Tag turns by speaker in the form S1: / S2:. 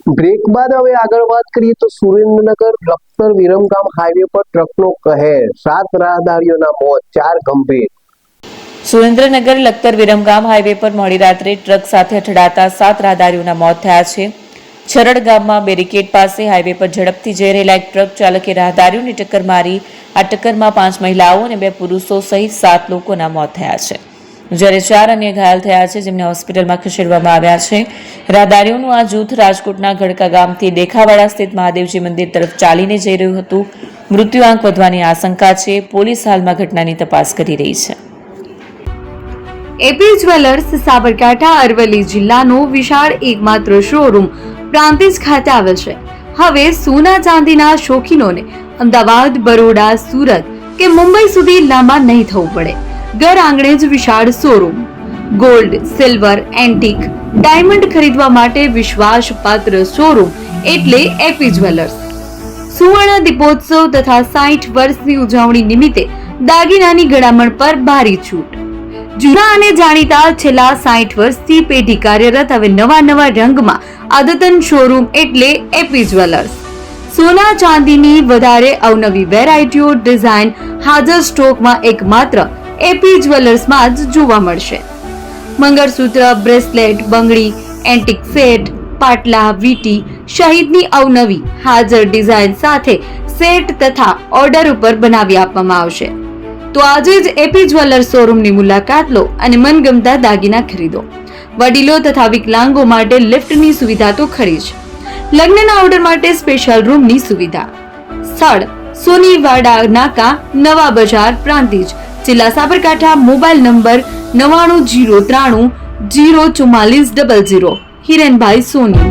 S1: Break બાદ હવે આગળ વાત કરીએ તો સુરેન્દ્રનગર લખતર વિરમગામ હાઈવે પર ટ્રકનો કહેર, 7 રાહદારીઓના મોત, 4 ગંભીર.
S2: સુરેન્દ્રનગર લખતર વિરમગામ હાઈવે પર મોડી રાત્રે ટ્રક સાથે અથડાતા 7 રાહદારીઓના મોત થયા છે. છરડ ગામમાં બેરિકેડ પાસે હાઈવે પર ઝડપથી જઈ રહેલા એક ટ્રક ચાલકે રાહદારીઓને ટક્કર મારી. આ ટક્કરમાં 5 મહિલાઓ અને 2 પુરુષો સહિત 7 લોકોના મોત થયા છે, જ્યારે 4 અન્ય ઘાયલ થયા છે, જેમને હોસ્પિટલમાં ખસેડવામાં આવ્યા છે. રાહદારીઓનું આ જૂથ રાજકોટના ગડકા ગામથી દેખાવાડા સ્થિત મહાદેવજી મંદિર તરફ ચાલીને જઈ રહ્યું હતું. મૃત્યુઆંક વધવાની આશંકા છે. પોલીસ હાલમાં ઘટનાની તપાસ કરી રહી છે.
S3: એપી જ્વેલર્સ સાબરકાંઠા અરવલ્લી જિલ્લાનો વિશાળ એકમાત્ર શોરૂમ પ્રાંતિજ ખાતે આવેલ છે. હવે સોના ચાંદીના શોખીનોને અમદાવાદ, બરોડા, સુરત કે મુંબઈ સુધી લાંબા નહીં થવું પડે. ઘર આંગણે જ વિશાળ showroom. Gold, silver, antique, diamond ખરીદવા માટે વિશ્વાસપાત્ર શોરૂમ એટલે એપી જ્વેલર્સ. સુવર્ણ દીપોત્સવ તથા 60 વર્ષની ઉજવણી નિમિત્તે દાગીનાની ગળામણ પર ભારી છૂટ. જૂના અને જાણીતા છેલ્લા 60 વર્ષથી પેઢી કાર્યરત હવે નવા રંગમાં અદ્યતન શોરૂમ એટલે એપી જ્વેલર્સ. સોના ચાંદીની વધારે અવનવી વેરાયટીઓ, ડિઝાઇન હાજર સ્ટોકમાં એકમાત્ર એપી જ્વેલર્સમાં જ જોવા મળશે. મંગળસૂત્ર, બ્રેસલેટ, બંગડી, એન્ટિક સેટ, પાટલા, વીટી સહિતની અવનવી હાજર ડિઝાઇન સાથે સેટ તથા ઓર્ડર ઉપર બનાવી આપવામાં આવશે. તો આજે જ એપી જ્વેલર્સ શોરૂમની મુલાકાત લો અને મનગમતા દાગીના ખરીદો. વડીલો તથા વિકલાંગો માટે લિફ્ટની સુવિધા તો ખરી જ. લગ્નના ઓર્ડર માટે સ્પેશિયલ રૂમની સુવિધા. સ્થળ સોનીવાડા નાકા, નવા બજાર, પ્રાંતિજ, જિલ્લા સાબરકાંઠા. Mobile number 9903304400. હિરેનભાઈ સોની.